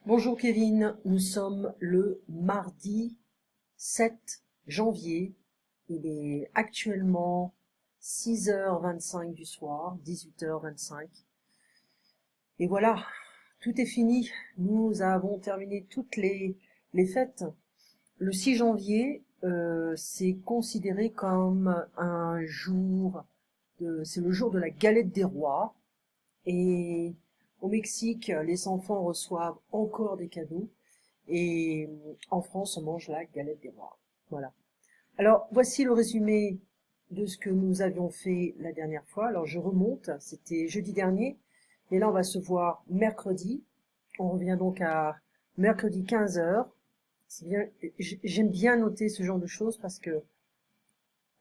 Bonjour Kevin, nous sommes le mardi 7 janvier. Il est actuellement 6h25 du soir, 18h25. Et voilà, tout est fini. Nous avons terminé toutes les fêtes. Le 6 janvier, c'est considéré comme un jour, c'est le jour de la galette des rois. Et au Mexique, les enfants reçoivent encore des cadeaux. Et en France, on mange la galette des rois. Voilà. Alors, voici le résumé de ce que nous avions fait la dernière fois. Alors, je remonte. C'était jeudi dernier. Et là, on va se voir mercredi. On revient donc à mercredi 15h. J'aime bien noter ce genre de choses parce que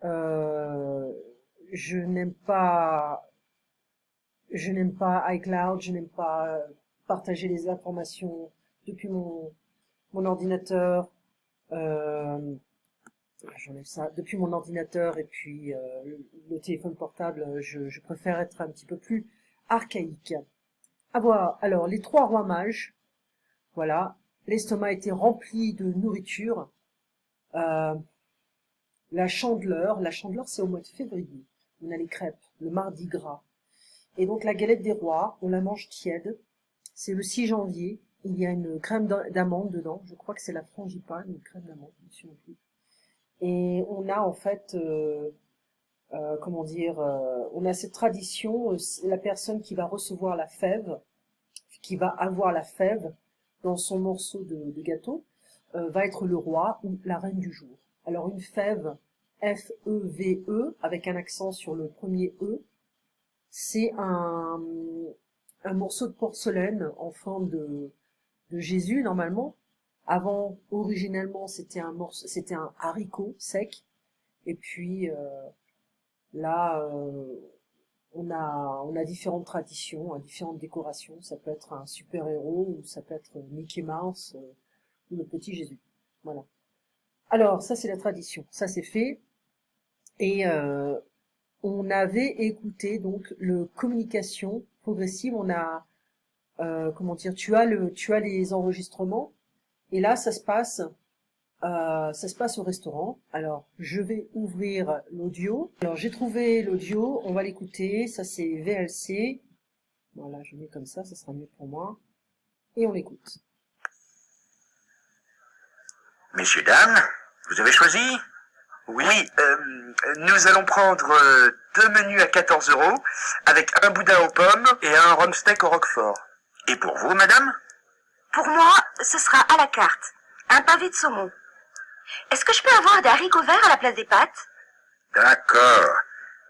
euh, je n'aime pas Je n'aime pas iCloud, je n'aime pas partager les informations depuis mon ordinateur. Euh, J'enlève ça. Depuis mon ordinateur et puis le téléphone portable, je préfère être un petit peu plus archaïque. À voir. Alors, les trois rois mages, voilà. L'estomac était rempli de nourriture. Euh, la chandeleur c'est au mois de février. On a les crêpes, le mardi gras. Et donc la galette des rois, on la mange tiède. C'est le 6 janvier. Il y a une crème d'amande dedans. Je crois que c'est la frangipane, une crème d'amande, je me souviens plus. Et on a en fait, on a cette tradition, la personne qui va recevoir la fève, qui va avoir la fève dans son morceau de gâteau, va être le roi ou la reine du jour. Alors une fève, F-E-V-E, avec un accent sur le premier E, c'est un morceau de porcelaine en forme de Jésus normalement. Avant, originellement, c'était un haricot sec. Et puis là, on a différentes traditions, différentes décorations. Ça peut être un super-héros ou ça peut être Mickey Mouse ou le petit Jésus. Voilà. Alors, ça c'est la tradition. Ça c'est fait. Et on avait écouté donc le communication progressive. On a comment dire, tu as les enregistrements et là ça se passe au restaurant. Alors je vais ouvrir l'audio. Alors j'ai trouvé l'audio, on va l'écouter. Ça c'est VLC. Voilà, je mets comme ça sera mieux pour moi. Et on l'écoute. Messieurs, dames, vous avez choisi? Oui, nous allons prendre deux menus à 14 € avec un boudin aux pommes et un rhum steak au roquefort. Et pour vous, madame? Pour moi, ce sera à la carte. Un pavé de saumon. Est-ce que je peux avoir des haricots verts à la place des pâtes? D'accord.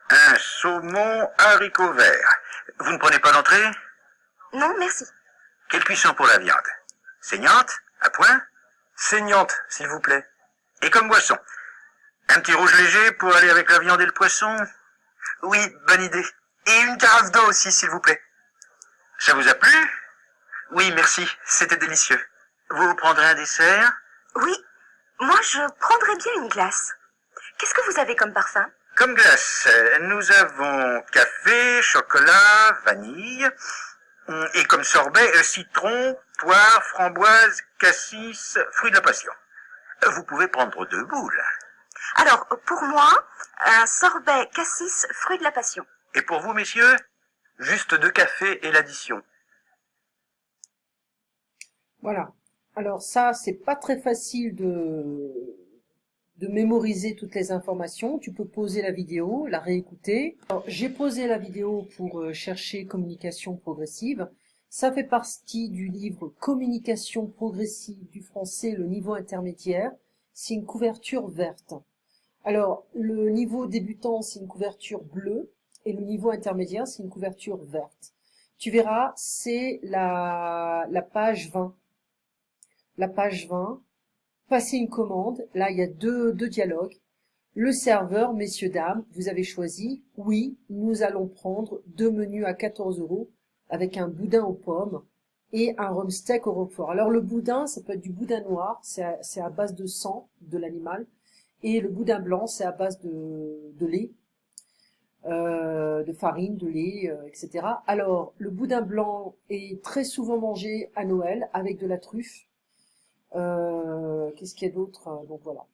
Un saumon haricot vert. Vous ne prenez pas d'entrée? Non, merci. Quelle cuisson pour la viande? Saignante? À point? Saignante, s'il vous plaît. Et comme boisson? Un petit rouge léger pour aller avec la viande et le poisson? Oui, bonne idée. Et une carafe d'eau aussi, s'il vous plaît. Ça vous a plu? Oui, merci, c'était délicieux. Vous prendrez un dessert? Oui, moi je prendrais bien une glace. Qu'est-ce que vous avez comme parfum? Comme glace, nous avons café, chocolat, vanille. Et comme sorbet, citron, poire, framboise, cassis, fruits de la passion. Vous pouvez prendre 2 boules. Alors, pour moi, un sorbet cassis, fruits de la passion. Et pour vous, messieurs? Juste 2 cafés et l'addition. Voilà. Alors ça, c'est pas très facile de mémoriser toutes les informations. Tu peux poser la vidéo, la réécouter. Alors, j'ai posé la vidéo pour chercher communication progressive. Ça fait partie du livre Communication progressive du français, le niveau intermédiaire. C'est une couverture verte. Alors, le niveau débutant, c'est une couverture bleue. Et le niveau intermédiaire, c'est une couverture verte. Tu verras, c'est la page 20. La page 20. Passer une commande. Là, il y a deux dialogues. Le serveur, messieurs, dames, vous avez choisi. Oui, nous allons prendre 2 menus à 14 € avec un boudin aux pommes et un rhum steak au roquefort. Alors, le boudin, ça peut être du boudin noir. C'est à base de sang de l'animal. Et le boudin blanc, c'est à base de lait. de farine, de lait, etc. Alors, le boudin blanc est très souvent mangé à Noël avec de la truffe. Qu'est-ce qu'il y a d'autre? Donc voilà,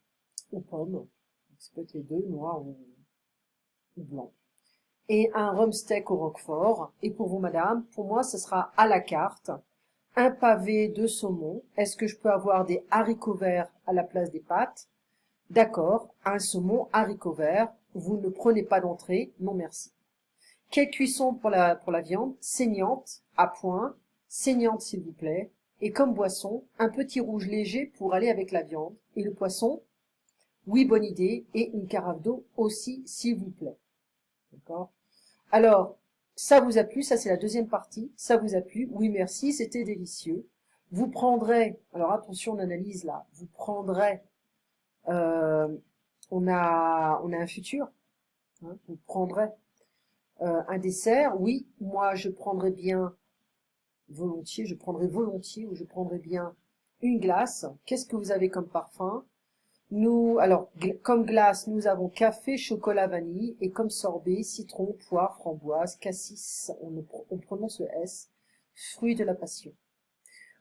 aux pommes. Ça peut être les deux, noir ou blanc. Et un rhum steak au roquefort. Et pour vous, madame, pour moi, ce sera à la carte. Un pavé de saumon. Est-ce que je peux avoir des haricots verts à la place des pâtes? D'accord, un saumon, haricots verts. Vous ne prenez pas d'entrée, non merci. Quelle cuisson pour la viande? Saignante, à point, saignante s'il vous plaît. Et comme boisson, un petit rouge léger pour aller avec la viande. Et le poisson? Oui, bonne idée. Et une carafe d'eau aussi, s'il vous plaît. D'accord? Alors, ça vous a plu? Ça, c'est la deuxième partie. Ça vous a plu? Oui, merci, c'était délicieux. Vous prendrez, alors attention, on analyse là. Vous prendrez, on a un futur. Hein, vous prendrez un dessert. Oui, moi, je prendrais bien volontiers, je prendrais volontiers ou je prendrais bien une glace. Qu'est-ce que vous avez comme parfum? Nous, alors, comme glace, nous avons café, chocolat, vanille, et comme sorbet, citron, poire, framboise, cassis, on prononce le S, fruit de la passion.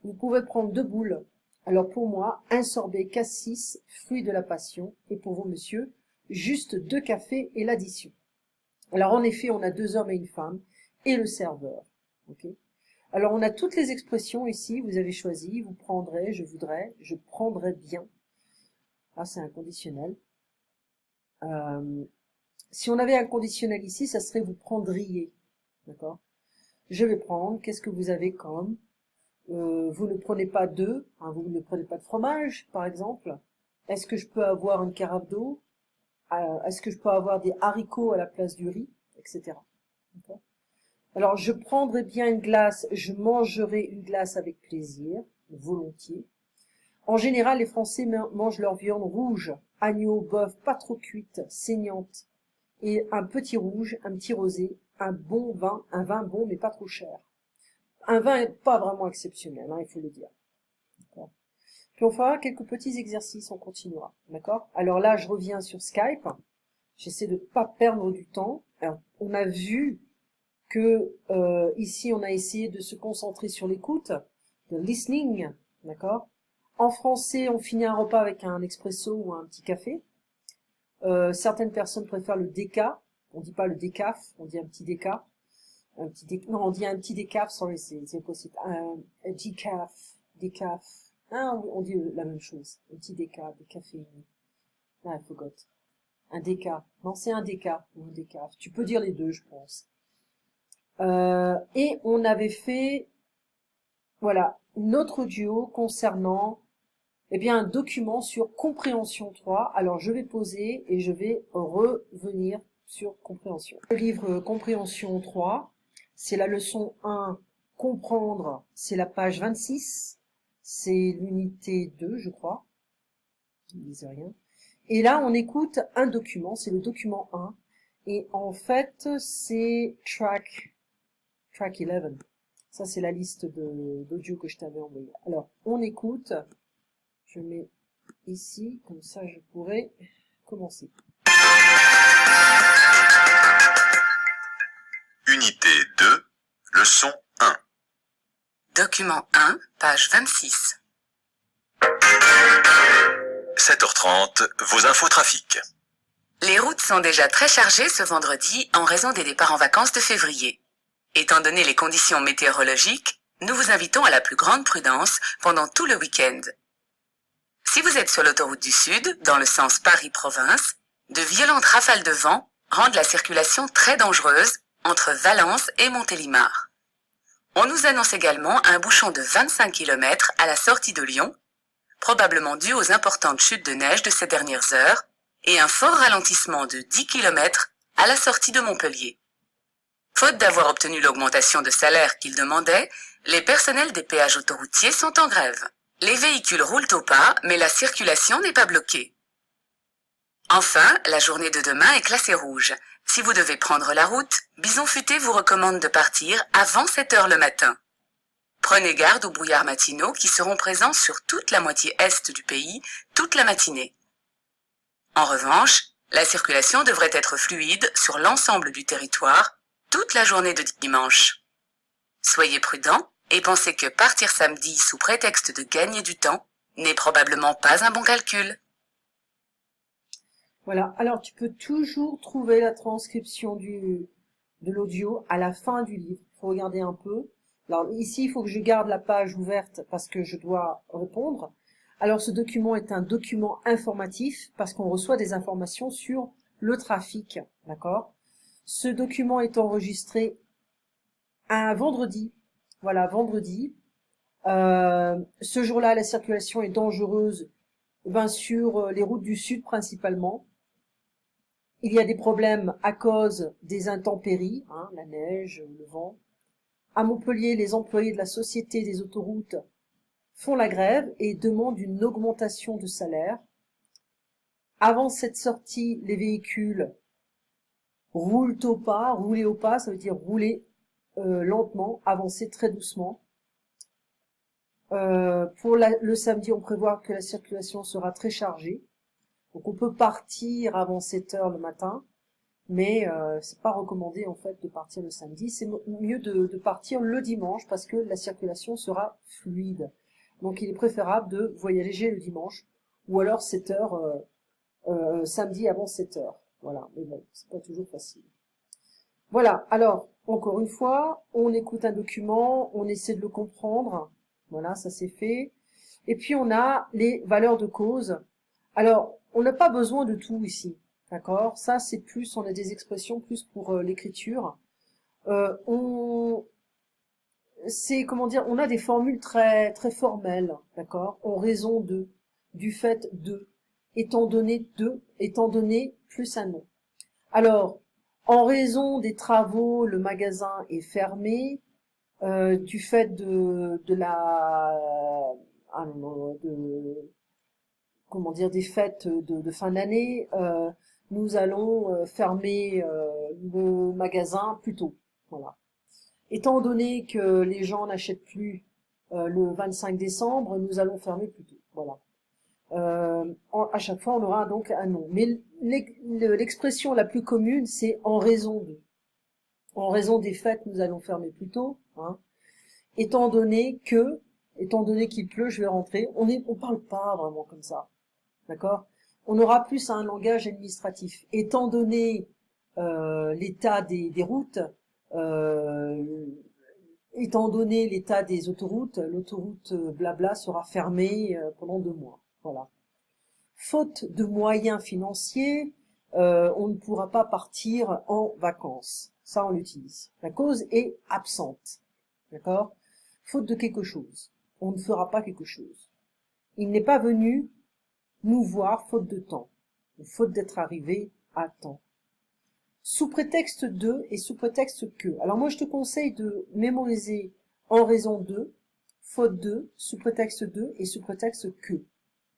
Vous pouvez prendre 2 boules. Alors pour moi, un sorbet, cassis, fruit de la passion, et pour vous, monsieur, juste 2 cafés et l'addition. Alors en effet, on a 2 hommes et une femme, et le serveur. Okay. Alors on a toutes les expressions ici, vous avez choisi, vous prendrez, je voudrais, je prendrais bien. Ah, c'est un conditionnel. Si on avait un conditionnel ici, ça serait vous prendriez. D'accord? Je vais prendre, qu'est-ce que vous avez comme? Vous ne prenez pas d'œufs, hein, vous ne prenez pas de fromage, par exemple. Est-ce que je peux avoir une carafe d'eau? Est-ce que je peux avoir des haricots à la place du riz, etc. Alors, je prendrai bien une glace, je mangerai une glace avec plaisir, volontiers. En général, les Français mangent leur viande rouge, agneau, bœuf, pas trop cuite, saignante, et un petit rouge, un petit rosé, un bon vin, un vin bon mais pas trop cher. Un vin pas vraiment exceptionnel, hein, il faut le dire. Puis on fera quelques petits exercices, on continuera, d'accord? Alors là, je reviens sur Skype. J'essaie de pas perdre du temps. Alors, on a vu que ici, on a essayé de se concentrer sur l'écoute, le listening, d'accord? En français, on finit un repas avec un expresso ou un petit café. Certaines personnes préfèrent le déca. On dit pas le décaf, on dit un petit déca. Non, on dit un petit décaf, sorry, c'est possible. Un décaf. Ah, on dit la même chose. Un petit déca, décaféiné. Ah, I forgot. Un déca. Non, c'est un déca ou un décaf. Tu peux dire les deux, je pense. Et on avait fait, voilà, notre audio concernant un document sur compréhension 3. Alors, je vais poser et je vais revenir sur compréhension. Le livre compréhension 3, c'est la leçon 1, comprendre, c'est la page 26. C'est l'unité 2, je crois. Je ne disais rien. Et là, on écoute un document, c'est le document 1. Et en fait, c'est track 11. Ça, c'est la liste d'audio que je t'avais envoyé. Alors, on écoute. Je mets ici, comme ça je pourrai commencer. Unité 2, leçon 1. Document 1, page 26. 7h30, vos infos trafic. Les routes sont déjà très chargées ce vendredi en raison des départs en vacances de février. Étant donné les conditions météorologiques, nous vous invitons à la plus grande prudence pendant tout le week-end. Si vous êtes sur l'autoroute du Sud, dans le sens Paris-Province, de violentes rafales de vent rendent la circulation très dangereuse entre Valence et Montélimar. On nous annonce également un bouchon de 25 km à la sortie de Lyon, probablement dû aux importantes chutes de neige de ces dernières heures, et un fort ralentissement de 10 km à la sortie de Montpellier. Faute d'avoir obtenu l'augmentation de salaire qu'ils demandaient, les personnels des péages autoroutiers sont en grève. Les véhicules roulent au pas, mais la circulation n'est pas bloquée. Enfin, la journée de demain est classée rouge. Si vous devez prendre la route, Bison Futé vous recommande de partir avant 7 heures le matin. Prenez garde aux brouillards matinaux qui seront présents sur toute la moitié est du pays toute la matinée. En revanche, La circulation devrait être fluide sur l'ensemble du territoire toute la journée de dimanche. Soyez prudents et pensez que partir samedi sous prétexte de gagner du temps n'est probablement pas un bon calcul. Voilà, alors tu peux toujours trouver la transcription de l'audio à la fin du livre. Il faut regarder un peu. Alors ici, il faut que je garde la page ouverte parce que je dois répondre. Alors ce document est un document informatif parce qu'on reçoit des informations sur le trafic, d'accord? Ce document est enregistré un vendredi, voilà, vendredi. Ce jour-là, la circulation est dangereuse, sur les routes du sud principalement. Il y a des problèmes à cause des intempéries, la neige, le vent. À Montpellier, les employés de la Société des autoroutes font la grève et demandent une augmentation de salaire. Avant cette sortie, les véhicules roulent au pas. Rouler au pas, ça veut dire rouler lentement, avancer très doucement. Pour le samedi, on prévoit que la circulation sera très chargée. Donc on peut partir avant 7 heures le matin, mais c'est pas recommandé en fait de partir le samedi. C'est mieux de partir le dimanche parce que la circulation sera fluide. Donc il est préférable de voyager le dimanche ou alors 7 heures samedi avant 7 heures. Voilà, mais bon, c'est pas toujours facile. Voilà, alors encore une fois, on écoute un document, on essaie de le comprendre. Voilà, ça c'est fait. Et puis on a les valeurs de cause. Alors, on n'a pas besoin de tout ici, d'accord? Ça, c'est plus, on a des expressions plus pour l'écriture. Comment dire, on a des formules très très formelles, d'accord? En raison de, du fait de, étant donné plus un nom. Alors, en raison des travaux, le magasin est fermé. Du fait des fêtes de fin d'année, nous allons fermer le magasin plus tôt. Voilà. Étant donné que les gens n'achètent plus le 25 décembre, nous allons fermer plus tôt. Voilà. À chaque fois, on aura donc un nom. Mais l'expression la plus commune, c'est en raison de. En raison des fêtes, nous allons fermer plus tôt. Étant donné qu'il pleut, je vais rentrer. On parle pas vraiment comme ça. D'accord? On aura plus un langage administratif. Étant donné l'état des routes, étant donné l'état des autoroutes, l'autoroute blabla sera fermée pendant 2 mois. Voilà. Faute de moyens financiers, on ne pourra pas partir en vacances. Ça, on l'utilise. La cause est absente. D'accord? Faute de quelque chose. On ne fera pas quelque chose. Il n'est pas venu nous voir faute de temps, ou faute d'être arrivé à temps. Sous prétexte de et sous prétexte que. Alors moi, je te conseille de mémoriser en raison de, faute de, sous prétexte de et sous prétexte que.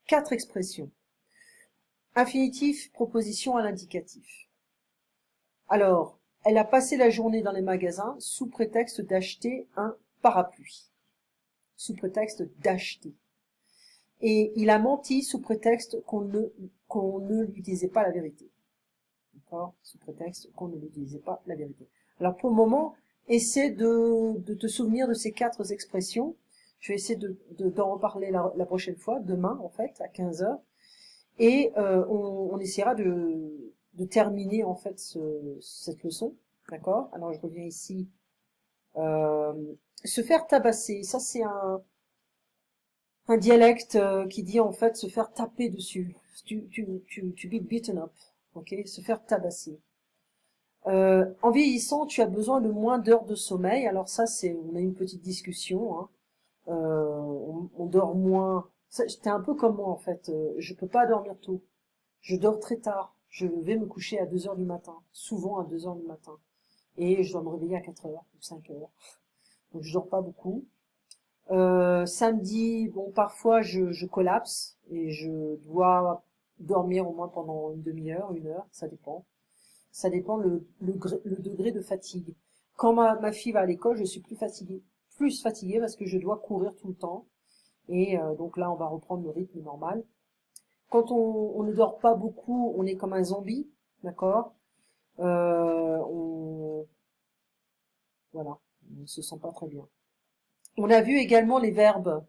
4 expressions. Infinitif, proposition à l'indicatif. Alors, elle a passé la journée dans les magasins sous prétexte d'acheter un parapluie. Sous prétexte d'acheter. Et il a menti sous prétexte qu'on ne lui disait pas la vérité. D'accord? Sous prétexte qu'on ne lui disait pas la vérité. Alors pour le moment, essaie de te souvenir de ces 4 expressions. Je vais essayer d'en reparler la prochaine fois, demain en fait, à 15 heures. Et on essaiera de terminer en fait cette leçon. D'accord? Alors je reviens ici. Se faire tabasser, ça c'est un dialecte qui dit en fait se faire taper dessus. To be beaten up. Ok? Se faire tabasser. En vieillissant, tu as besoin de moins d'heures de sommeil. Alors ça, on a une petite discussion. On dort moins. J'étais un peu comme moi en fait. Je peux pas dormir tôt. Je dors très tard. Je vais me coucher à 2 heures du matin. Souvent à 2 heures du matin. Et je dois me réveiller à 4 heures ou 5 heures. Donc je dors pas beaucoup. Samedi, bon, parfois je collapse et je dois dormir au moins pendant une demi-heure, 1 heure, ça dépend. Ça dépend le degré de fatigue. Quand ma fille va à l'école, je suis plus fatiguée parce que je dois courir tout le temps. Et donc là, on va reprendre le rythme normal. quand on ne dort pas beaucoup, on est comme un zombie, d'accord? Voilà, on ne se sent pas très bien. On a vu également les verbes